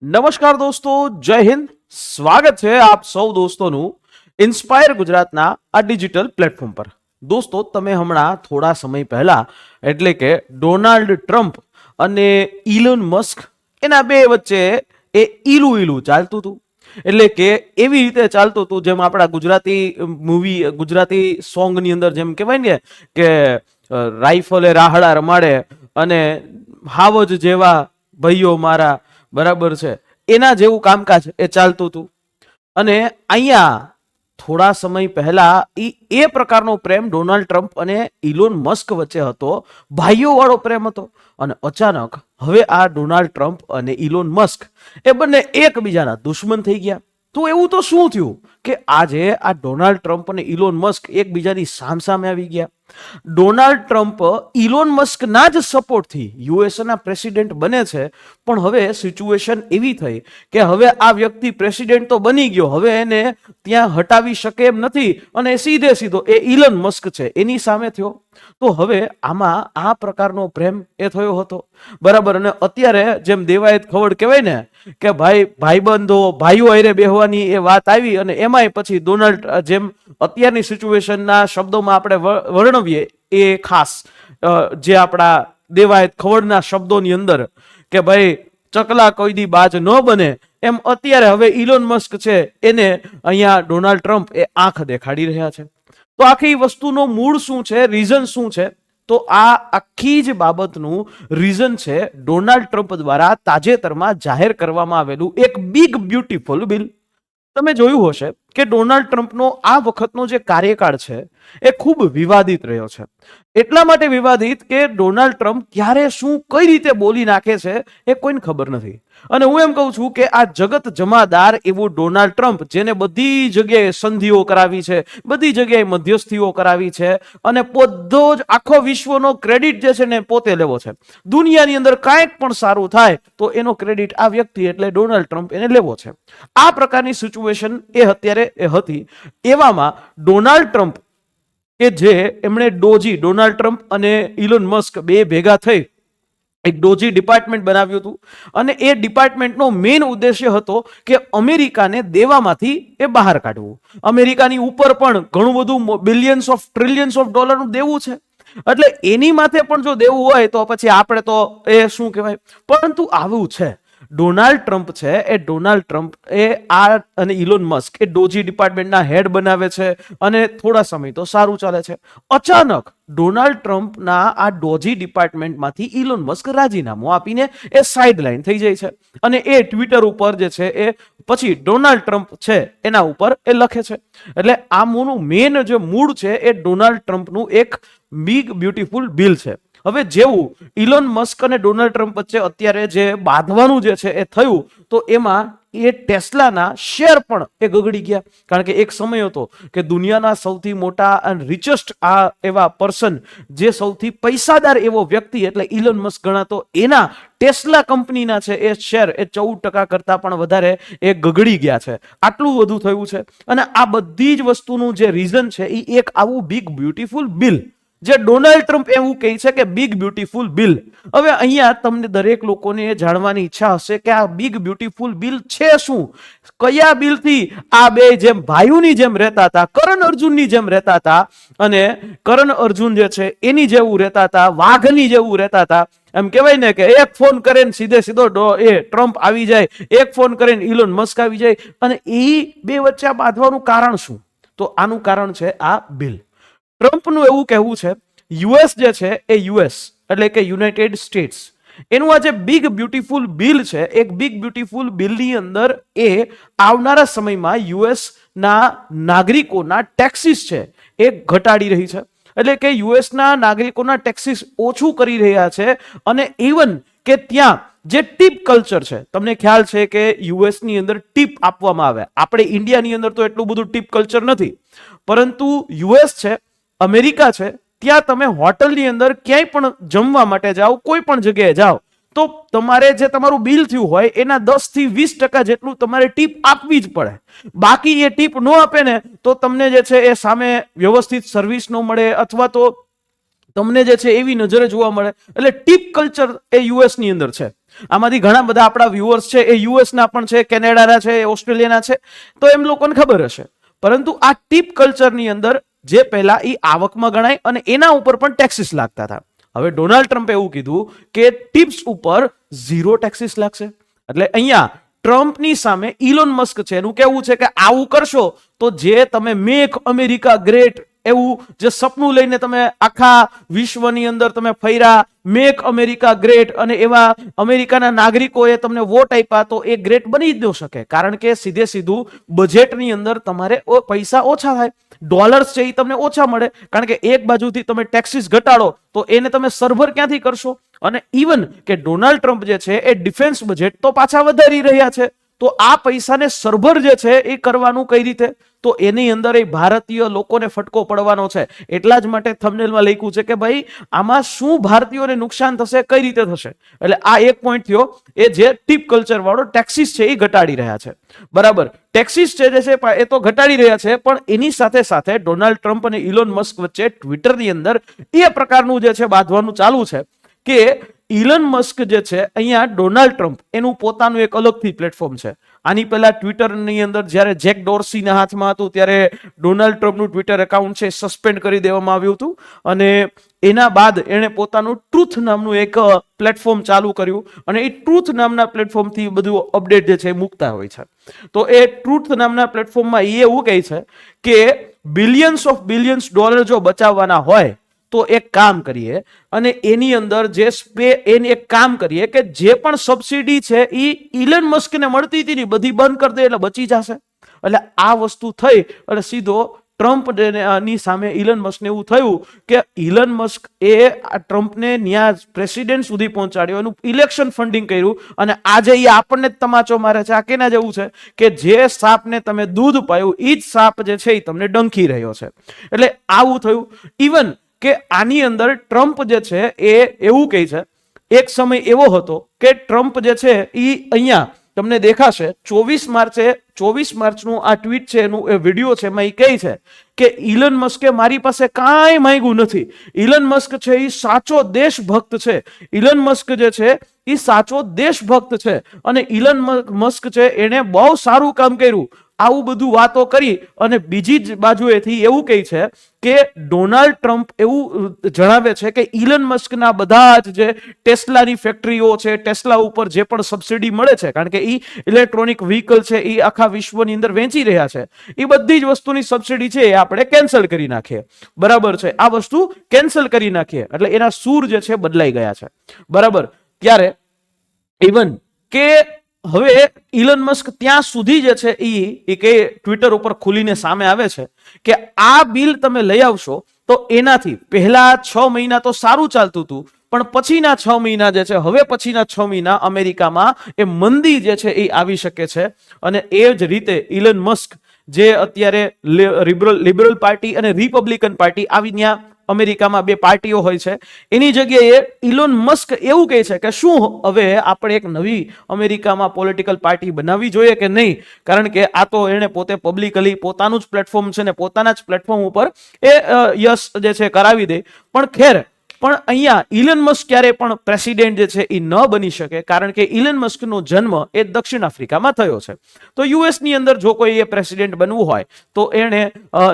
નમસ્કાર દોસ્તો, જય હિન્દ. સ્વાગત છે આપ સૌ દોસ્તોનું ઇન્સ્પાયર ગુજરાતના આ ડિજિટલ પ્લેટફોર્મ પર. દોસ્તો, તમે હમણાં થોડા સમય પહેલા એટલે કે ડોનાલ્ડ ટ્રમ્પ અને ઇલોન મસ્ક એના બે વચ્ચે એ ઈલું ચાલતું હતું. એટલે કે એવી રીતે ચાલતું હતું જેમ આપણા ગુજરાતી મૂવી, ગુજરાતી સોંગની અંદર જેમ કહેવાય ને કે રાઇફલે રાહડા રમાડે અને હાવજ જેવા ભાઈઓ મારા, બરાબર છે, એના જેવું કામકાજ એ ચાલતું હતું. અને અહીંયા થોડા સમય પહેલા એ પ્રકારનો પ્રેમ ડોનાલ્ડ ટ્રમ્પ અને ઇલોન મસ્ક વચ્ચે હતો, ભાઈઓ વાળો પ્રેમ હતો. અને અચાનક હવે આ ડોનાલ્ડ ટ્રમ્પ અને ઇલોન મસ્ક એ બંને એકબીજાના દુશ્મન થઈ ગયા. તો એવું તો શું થયું કે આજે આ ડોનાલ્ડ ટ્રમ્પ અને ઇલોન મસ્ક એકબીજાની સામસામે આવી ગયા. ડોનાલ્ડ ટ્રમ્પ ઇલોન મસ્કના જ સપોર્ટથી યુએસના પ્રેસિડેન્ટ બને છે, પણ હવે સિચ્યુએશન એવી થઈ કે હવે આ વ્યક્તિ પ્રેસિડેન્ટ તો બની ગયો, હવે એને ત્યાં હટાવી શકે એમ નથી અને સીધો એ ઇલોન મસ્ક છે એની સામે થયો. તો હવે આમાં આ પ્રકારનો પ્રેમ એ થયો હતો, બરાબર. અને અત્યારે જેમ દેવાયત ખવડ કહેવાય ને કે ભાઈબંધો ભાઈઓ હારે બેહવાની એ વાત આવી અને એમાંય પછી ડોનાલ્ડ, જેમ અત્યારની સિચ્યુએશનના શબ્દોમાં આપણે વર્ણવીએ એ ખાસ જે આપણા દેવાયત ખવડના શબ્દોની અંદર કે ભાઈ ચકલા કોઈ દી બાજ ન બને, એમ અત્યારે હવે ઇલોન મસ્ક છે એને અહીંયા ડોનાલ્ડ ટ્રમ્પ એ આંખ દેખાડી રહ્યા છે. તો આખી વસ્તુનો મૂળ શું છે, રીઝન શું છે? તો આ આખી જ બાબતનું રીઝન છે ડોનાલ્ડ ટ્રમ્પ દ્વારા તાજેતરમાં જાહેર કરવામાં આવેલું એક બિગ બ્યુટીફુલ બિલ. તમે જોયું હશે કે ડોનાલ્ડ ટ્રમ્પનો આ વખતનો જે કાર્યકાળ છે એ ખૂબ વિવાદિત રહ્યો છે. એટલા માટે વિવાદિત કે ડોનાલ્ડ ટ્રમ્પ ક્યારે શું કઈ રીતે બોલી નાખે છે એ કોઈને ખબર નથી. અને હું એમ કહું છું કે આ જગત જમાદાર એવું ડોનાલ્ડ ટ્રમ્પ, જેને બધી જગ્યાએ સંધિઓ કરાવી છે, બધી જગ્યાએ મધ્યસ્થીઓ કરાવી છે અને બધો જ આખો વિશ્વનો ક્રેડિટ જે છે ને પોતે લેવો છે. દુનિયાની અંદર કાંઈક પણ સારું થાય તો એનો ક્રેડિટ આ વ્યક્તિ એટલે ડોનાલ્ડ ટ્રમ્પ એને લેવો છે. આ પ્રકારની સિચ્યુએશન એ અત્યારે એ હતી. એવામાં ડોનાલ્ડ ટ્રમ્પ કે જે એમણે ડોનાલ્ડ ટ્રમ્પ અને ઇલોન મસ્ક બે ભેગા થઈ એક ડોજી ડિપાર્ટમેન્ટ બનાવ્યું હતું. અને એ ડિપાર્ટમેન્ટનો મેઇન ઉદ્દેશ્ય હતો કે અમેરિકાને દેવામાંથી એ બહાર કાઢવું. અમેરિકાની ઉપર પણ ઘણું બધું બિલિયન્સ ઓફ ટ્રિલિયન્સ ઓફ ડોલરનું દેવું છે, એટલે એની માથે પણ જો દેવું હોય તો પછી આપણે તો એ શું કહેવાય. પરંતુ આવું છે, ડોનાલ્ડ ટ્રમ્પ છે એ ડોનાલ્ડ ટ્રમ્પ એ આ અને ઇલોન મસ્ક એ ડોજી ડિપાર્ટમેન્ટના હેડ બનાવે છે અને થોડા સમય તો સારું ચાલે છે. અચાનક ડોનાલ્ડ ટ્રમ્પના આ ડોજી ડિપાર્ટમેન્ટમાંથી ઇલોન મસ્ક રાજીનામું આપીને એ સાઇડલાઇન થઈ જાય છે અને એ ટ્વિટર ઉપર જે છે એ પછી ડોનાલ્ડ ટ્રમ્પ છે એના ઉપર એ લખે છે. એટલે આમનું મેઇન જે મૂળ છે એ ડોનાલ્ડ ટ્રમ્પનું એક બિગ બ્યુટીફુલ બિલ છે. હવે જેવું ઇલોન મસ્ક અને ડોનાલ્ડ ટ્રમ્પ વચ્ચે અત્યારે જે બાંધવાનું જે છે એ થયું, તો એમાં એ ટેસ્લાના શેર પણ એ ગગડી ગયા. કારણ કે એક સમય હતો કે દુનિયાના સૌથી મોટા અને રિચેસ્ટ આ એવા પર્સન, જે સૌથી પૈસાદાર એવો વ્યક્તિ એટલે ઇલોન મસ્ક ગણાતો, એના ટેસ્લા કંપનીના છે એ શેર એ 14% કરતા પણ વધારે એ ગગડી ગયા છે. આટલું બધું થયું છે. અને આ બધી જ વસ્તુનું જે રીઝન છે એ એક આવું બિગ બ્યુટીફુલ બિલ, જે ડોનાલ્ડ ટ્રમ્પ એવું કહે છે કે બિગ બ્યુટીફુલ બિલ. હવે અહીંયા તમને દરેક લોકોને એ જાણવાની ઈચ્છા હશે કે આ બિગ બ્યુટીફુલ બિલ છે શું? કયા બિલથી આ બે જેમ ભાઈઓની જેમ રહેતા હતા, કરણ અર્જુનની જેમ રહેતા હતા, અને કરણ અર્જુન જે છે એની જેવું રહેતા હતા, વાઘની જેવું રહેતા હતા. એમ કહેવાય ને કે એક ફોન કરે ને સીધો એ ટ્રમ્પ આવી જાય, એક ફોન કરે ને ઇલોન મસ્ક આવી જાય. અને એ બે વચ્ચે બાંધવાનું કારણ શું? તો આનું કારણ છે આ બિલ. ટ્રમ્પનું એવું કહેવું છે યુએસ જે છે એ યુએસ એટલે કે યુનાઇટેડ સ્ટેટ્સ, એનું આ જે બિગ બ્યુટીફુલ બિલ છે, એક બિગ બ્યુટીફુલ બિલની અંદર એ આવનારા સમયમાં યુએસ ના નાગરિકોના ટેક્સીસ છે એ ઘટાડી રહી છે. એટલે કે યુએસના નાગરિકોના ટેક્સીસ ઓછું કરી રહ્યા છે. અને ઇવન કે ત્યાં જે ટીપ કલ્ચર છે, તમને ખ્યાલ છે કે યુએસની અંદર ટીપ આપવામાં આવે. આપણે ઇન્ડિયાની અંદર તો એટલું બધું ટીપ કલ્ચર નથી, પરંતુ યુએસ છે, અમેરિકા છે, ત્યાં તમે હોટલની અંદર ક્યાંય પણ જમવા માટે જાઓ, કોઈ પણ જગ્યાએ જાઓ, તો તમારે જે તમારું બિલ થયું હોય એના 10 થી 20% જેટલું તમારે ટીપ આપવી જ પડે. બાકી એ ટીપ ન આપે ને તો તમને જે છે એ સામે વ્યવસ્થિત સર્વિસ ન મળે, અથવા તો તમને જે છે એવી નજરે જોવા મળે. એટલે ટીપ કલ્ચર એ યુએસ ની અંદર છે. આમાંથી ઘણા બધા આપણા વ્યુઅર્સ છે એ યુએસ ના પણ છે, કેનેડાના છે, ઓસ્ટ્રેલિયાના છે, તો એમ લોકોને ખબર હશે. પરંતુ આ ટીપ કલ્ચરની અંદર જે પહેલા એ આવકમાં ગણાય અને એના ઉપર પણ ટેક્સીસ લાગતા હતા. હવે ડોનાલ્ડ ટ્રમ્પે એવું કીધું કે ટિપ્સ ઉપર 0 ટેક્સીસ લાગશે. એટલે અહીંયા ટ્રમ્પની સામે ઇલોન મસ્ક છે, એનું કહેવું છે કે આવું કરશો તો જે તમે મેક અમેરિકા ગ્રેટ એવું જે સપનું લઈને તમે આખા વિશ્વની અંદર તમે ફર્યા, મેક અમેરિકા ગ્રેટ, અને એવા અમેરિકાના નાગરિકોએ તમને વોટ આપ્યા, તો એ ગ્રેટ બની જ ન શકે. કારણ કે સીધે સીધું બજેટની અંદર તમારે પૈસા ઓછા થાય, ડોલર્સ છે એ તમને ઓછા મળે. કારણ કે એક બાજુથી તમે ટેક્સીસ ઘટાડો તો એને તમે સર્વર ક્યાંથી કરશો? અને ઇવન કે ડોનાલ્ડ ટ્રમ્પ જે છે એ ડિફેન્સ બજેટ તો પાછા વધારી રહ્યા છે, તો આ પૈસાને સરભર જે છે એ કરવાનું કઈ રીતે? તો એની અંદર એ ભારતીય લોકોને ફટકો પડવાનો છે. એટલા જ માટે થંબનેલમાં લખ્યું છે કે ભાઈ આમાં શું ભારતીયોને નુકસાન થશે, કઈ રીતે થશે. એટલે આ એક પોઈન્ટ થયો, એ જે ટીપ કલ્ચર વાળો ટેક્સીસ છે એ ઘટાડી રહ્યા છે. બરાબર, ટેક્સીસ છે જે છે એ તો ઘટાડી રહ્યા છે, પણ એની સાથે સાથે ડોનાલ્ડ ટ્રમ્પ અને ઇલોન મસ્ક વચ્ચે ટ્વિટરની અંદર એ પ્રકારનું જે છે બાંધવાનું ચાલુ છે કે ઇલોન મસ્ક જે છે અહીંયા ડોનાલ્ડ ટ્રમ્પ એનું પોતાનું એક અલગથી પ્લેટફોર્મ છે. આની પહેલા ટ્વિટરની અંદર જ્યારે જેક ડોર્સીના હાથમાં હતું ત્યારે ડોનાલ્ડ ટ્રમ્પનું ટ્વિટર એકાઉન્ટ છે સસ્પેન્ડ કરી દેવામાં આવ્યું હતું, અને એના બાદ એણે પોતાનું ટ્રુથ નામનું એક પ્લેટફોર્મ ચાલુ કર્યું, અને એ ટ્રુથ નામના પ્લેટફોર્મથી બધું અપડેટ જે છે મૂકતા હોય છે. તો એ ટ્રુથ નામના પ્લેટફોર્મમાં એ એવું કહે છે કે બિલિયન્સ ડોલર જો બચાવવાના હોય તો એક કામ કરીએ અને એની અંદર જે એને એક કામ કરીએ કે જે પણ સબસિડી છે એ ઇલોન મસ્કને મળતી હતી ને બધી બંધ કરી દે એટલે બચી જશે. એટલે આ વસ્તુ થઈ અને સીધો ટ્રમ્પ ની સામે ઇલોન મસ્કને એવું થયું કે ઇલોન મસ્ક એ ટ્રમ્પને ન્યા પ્રેસિડેન્ટ સુધી પહોંચાડ્યો, એનું ઇલેક્શન ફંડિંગ કર્યું, અને આજે એ આપણને જ તમાચો મારે છે. આ કેના જેવું છે કે જે સાપને તમે દૂધ પાયું એ જ સાપ જે છે એ તમને ડંખી રહ્યો છે. એટલે આવું થયું. ઇવન કે આની અંદર ટ્રમ્પ જે છે એ એવું કહે છે, એક સમય એવો હતો કે ટ્રમ્પ જે છે એ અહીંયા તમને દેખાશે 24 માર્ચનું આ ટ્વીટ છે, એનું એ વિડીયો છે, એમાં એ કહે છે કે ઇલોન મસ્કે મારી પાસે કાંઈ માંગ્યું નથી. ઇલોન મસ્ક છે એ સાચો દેશભક્ત છે. ઇલોન મસ્ક જે છે એ સાચો દેશભક્ત છે, અને ઇલોન મસ્ક છે એને બહુ સારું કામ કર્યું. આવું બધું વાતો કરી અને બીજી જ બાજુએથી એવું કહે છે કે ડોનાલ્ડ ટ્રમ્પ એવું જણાવે છે કે ઇલોન મસ્કના બધા જ જે ટેસ્લાની ફેક્ટરીઓ છે, ટેસ્લા ઉપર જે પણ સબસિડી મળે છે, કારણ કે એ ઇલેક્ટ્રોનિક વ્હીકલ છે એ આખા વિશ્વની અંદર વેચી રહ્યા છે, એ બધી જ વસ્તુની સબસિડી છે એ આપણે કેન્સલ કરી નાખીએ. બરાબર છે, આ વસ્તુ કેન્સલ કરી નાખીએ. એટલે એના સૂર જે છે બદલાઈ ગયા છે. બરાબર, ત્યારે ઇવન કે હવે ઇલોન મસ્ક ત્યાં સુધી જે છે એ કે ટ્વિટર ઉપર ખુલીને સામે આવે છે કે આ બિલ તમે લઈ આવશો તો એનાથી પહેલા 6 મહિના તો સારું ચાલતું હતું, પણ પછીના 6 મહિના જે છે, હવે પછીના 6 મહિના અમેરિકામાં એ મંદી જે છે એ આવી શકે છે. અને એ જ રીતે ઇલોન મસ્ક જે અત્યારે લિબરલ પાર્ટી અને રિપબ્લિકન પાર્ટી આવી ત્યાં અમેરિકામાં બે પાર્ટીઓ હોય છે, એની જગ્યાએ ઇલોન મસ્ક એવું કહે છે કે શું હવે આપણે એક નવી અમેરિકામાં પોલિટિકલ પાર્ટી બનાવવી જોઈએ કે નહીં? કારણ કે આ તો એને પોતે પબ્લિકલી પોતાનું જ પ્લેટફોર્મ છે ને પોતાના જ પ્લેટફોર્મ ઉપર એ યસ જે છે કરાવી દે. પણ ખેર, પણ અહીંયા ઇલોન મસ્ક ક્યારે પણ પ્રેસિડેન્ટ જે છે એ ન બની શકે, કારણ કે ઇલોન મસ્કનો જન્મ એ દક્ષિણ આફ્રિકામાં થયો છે. તો યુએસની અંદર જો કોઈ એ પ્રેસિડેન્ટ બનવું હોય તો એને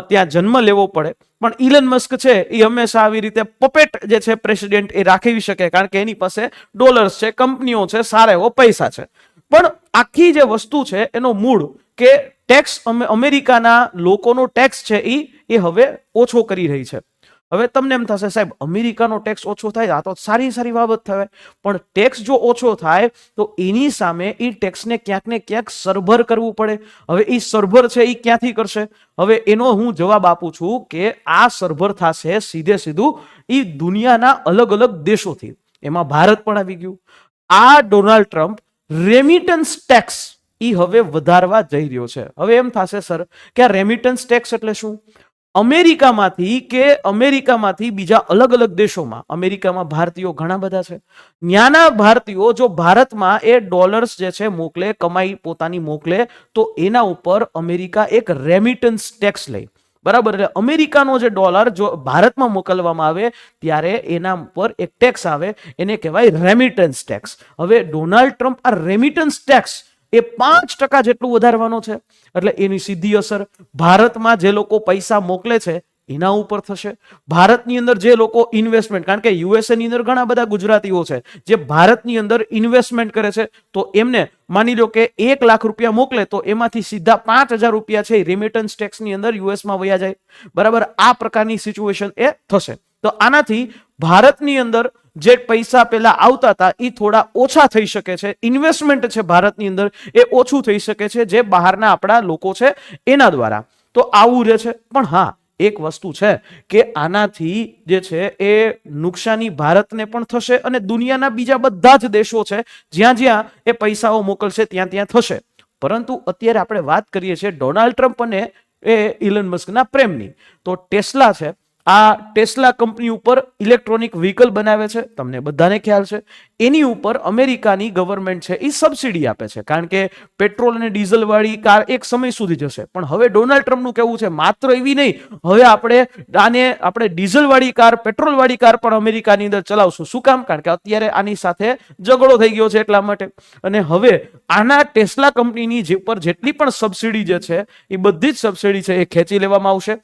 ત્યાં જન્મ લેવો પડે. પણ ઇલોન મસ્ક છે એ હંમેશા આવી રીતે પપેટ જે છે પ્રેસિડેન્ટ એ રાખી શકે, કારણ કે એની પાસે ડોલર્સ છે, કંપનીઓ છે, સારા એવો પૈસા છે. પણ આખી જે વસ્તુ છે એનો મૂળ કે ટેક્સ, અમેરિકાના લોકોનો ટેક્સ છે એ હવે ઓછો કરી રહી છે. હવે તમને એમ થશે સાહેબ અમેરિકાનો ટેક્સ ઓછો થાય આ તો સારી બાબત થાય, પણ ટેક્સ જો ઓછો થાય તો એની સામે એ ટેક્સને ક્યાંક ને ક્યાંક સરભર કરવું પડે. હવે એ સરભર છે એ ક્યાંથી કરશે? હવે એનો હું જવાબ આપું છું કે આ સરભર થશે સીધું એ દુનિયાના અલગ અલગ દેશોથી, એમાં ભારત પણ આવી ગયું. આ ડોનાલ્ડ ટ્રમ્પ રેમિટન્સ ટેક્સ એ હવે વધારવા જઈ રહ્યો છે. હવે એમ થશે સર કે આ રેમિટન્સ ટેક્સ એટલે શું? અમેરિકામાંથી બીજા અલગ અલગ દેશોમાં, અમેરિકામાં ભારતીયો ઘણા બધા છે, ત્યાંના ભારતીયો જો ભારતમાં એ ડોલર્સ જે છે મોકલે, કમાઈ પોતાની મોકલે, તો એના ઉપર અમેરિકા એક રેમિટન્સ ટેક્સ લે. બરાબર. એટલે અમેરિકાનો જે ડોલર જો ભારતમાં મોકલવામાં આવે ત્યારે એના પર એક ટેક્સ આવે, એને કહેવાય રેમિટન્સ ટેક્સ. હવે ડોનાલ્ડ ટ્રમ્પ આ રેમિટન્સ ટેક્સ એ 5% જેટલું વધારવાનો છે. એટલે એની સીધી અસર ભારતમાં જે લોકો પૈસા મોકલે છે એના ઉપર થશે. ભારતની અંદર જે લોકો ઇન્વેસ્ટમેન્ટ, કારણ કે યુએસએ ની અંદર ઘણા બધા ગુજરાતીઓ છે જે ભારતની અંદર ઇન્વેસ્ટમેન્ટ કરે છે, તો એમને માની લો કે 1 લાખ રૂપિયા મોકલે તો એમાંથી સીધા 5,000 રૂપિયા છે રેમિટન્સ ટેક્સની અંદર યુએસમાં વયા જાય. બરાબર. આ પ્રકારની સિચ્યુએશન એ થશે. તો આનાથી ભારતની અંદર જે પૈસા પેલા આવતા હતા એ થોડા ઓછા થઈ શકે છે. ઇન્વેસ્ટમેન્ટ છે ભારતની અંદર એ ઓછું થઈ શકે છે જે બહારના આપણા લોકો છે એના દ્વારા. તો આવું રહે છે. પણ હા, એક વસ્તુ છે કે આનાથી જે છે એ નુકસાની ભારતને પણ થશે અને દુનિયાના બીજા બધા જ દેશો છે જ્યાં જ્યાં એ પૈસાઓ મોકલશે ત્યાં ત્યાં થશે. પરંતુ અત્યારે આપણે વાત કરીએ છીએ ડોનાલ્ડ ટ્રમ્પ અને એ ઇલન મસ્કના પ્રેમની. તો ટેસ્લા છે, આ ટેસ્લા કંપની ઉપર ઇલેક્ટ્રોનિક વ્હીકલ બનાવે છે, તમને બધાને ખ્યાલ છે. એની ઉપર અમેરિકાની ગવર્મેન્ટ છે એ સબસિડી આપે છે, કારણ કે પેટ્રોલ અને ડીઝલ વાળી કાર એક સમય સુધી જશે. પણ હવે ડોનાલ્ડ ટ્રમ્પનું કહેવું છે માત્ર એવી નહીં, હવે આપણે ડીઝલ વાળી કાર, પેટ્રોલ વાળી કાર પણ અમેરિકાની અંદર ચલાવશું. શું કામ? કારણ કે અત્યારે આની સાથે ઝઘડો થઈ ગયો છે એટલા માટે. અને હવે આના ટેસ્લા કંપનીની જે પર જેટલી પણ સબસિડી જે છે એ બધી જ સબસિડી છે એ ખેંચી લેવામાં આવશે.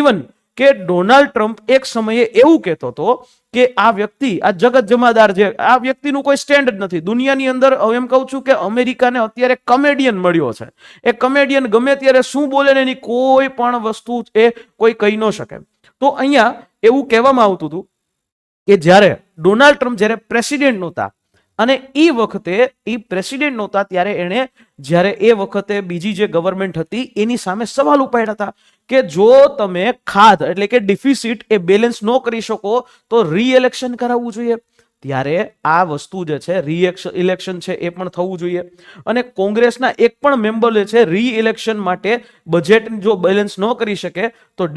ઇવન કે ડોનાલ્ડ ટ્રમ્પ એક સમયે એવું કહેતો હતો કે આ વ્યક્તિ, આ જગત જમાદાર, જે આ વ્યક્તિનું કોઈ સ્ટેન્ડ જ નથી દુનિયાની અંદર. એમ કહું છું કે અમેરિકાને અત્યારે કમેડિયન મળ્યો છે. એ કમેડિયન ગમે ત્યારે શું બોલે ને એની કોઈ પણ વસ્તુ એ કોઈ કહી ન શકે. તો અહીંયા એવું કહેવામાં આવતું હતું કે જ્યારે ડોનાલ્ડ ટ્રમ્પ જ્યારે પ્રેસિડેન્ટ નહોતા અને એ વખતે એ પ્રેસિડેન્ટ નહોતા ત્યારે એણે જ્યારે એ વખતે બીજી જે ગવર્મેન્ટ હતી એની સામે સવાલ ઉપાડ્યા હતા કે જો તમે ખાધ એટલે કે ડિફિસિટ એ બેલેન્સ ન કરી શકો તો રીઇલેક્શન કરાવવું જોઈએ. ત્યારે આ વસ્તુ જે છે ઇલેક્શન છે એ પણ થવું જોઈએ. અને કોંગ્રેસના એક પણ મેમ્બર છે રીઇલેક્શન માટે બજેટ જો બેલેન્સ ન કરી શકે તો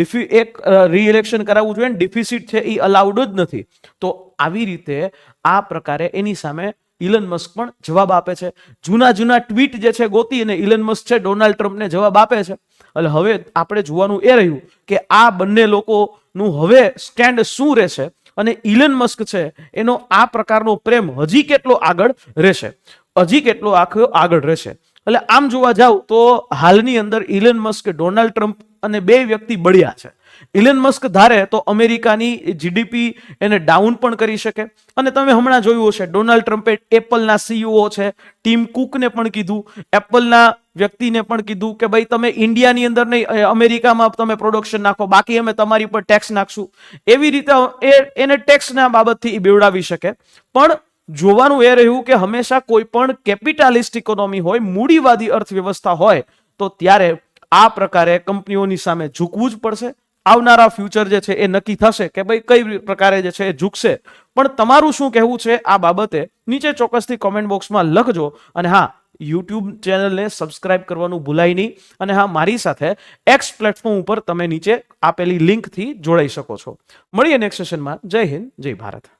રીઇલેક્શન કરાવવું જોઈએ. ડિફિસિટ છે એ અલાઉડ જ નથી. તો આવી રીતે આ પ્રકારે એની સામે ઇલન મસ્ક પણ જવાબ આપે છે. જૂના ટ્વીટ જે છે ગોતી અને ઇલન મસ્ક છે ડોનાલ્ડ ટ્રમ્પને જવાબ આપે છે. એટલે હવે આપણે જોવાનું એ રહ્યું કે આ બંને લોકોનું હવે સ્ટેન્ડ શું રહેશે અને ઇલન મસ્ક છે એનો આ પ્રકારનો પ્રેમ હજી કેટલો આગળ રહેશે. એટલે આમ જોવા જાવ તો હાલની અંદર ઇલન મસ્ક, ડોનાલ્ડ ટ્રમ્પ અને બે વ્યક્તિ બળ્યા છે. ઇલન મસ્ક ધારે તો અમેરિકાની જીડીપી એને ડાઉન પણ કરી શકે. અને તમે હમણાં જોયું હશે ડોનાલ્ડ ટ્રમ્પે એપલના સીઈઓ છે ટીમ કુકને પણ કીધું, એપલના વ્યક્તિને પણ કીધું કે ભાઈ તમે ઇન્ડિયાની અંદર નહીં, અમેરિકામાં તમે પ્રોડક્શન નાખો, બાકી અમે તમારી પર ટેક્સ નાખશું. એવી રીતે એને ટેક્સના બાબતથી બેવડાવી શકે. પણ જોવાનું એ રહ્યું કે હંમેશા કોઈ પણ કેપિટાલિસ્ટ ઇકોનોમી હોય, મૂડીવાદી અર્થવ્યવસ્થા હોય, તો ત્યારે આ પ્રકારે કંપનીઓની સામે ઝૂકવું જ પડશે. આવનારા ફ્યુચર જે છે એ નક્કી થશે કે ભાઈ કઈ પ્રકારે જે છે એ ઝૂકશે. પણ તમારું શું કહેવું છે આ બાબતે નીચે ચોક્કસથી કોમેન્ટ બોક્સમાં લખજો. અને હા, યુટ્યુબ ચેનલને સબસ્ક્રાઇબ કરવાનું ભૂલાય નહીં. અને હા, મારી સાથે એક્સ પ્લેટફોર્મ ઉપર તમે નીચે આપેલી લિંકથી જોડાઈ શકો છો. મળીએ નેક્સ્ટ સેશનમાં. જય હિન્દ, જય ભારત.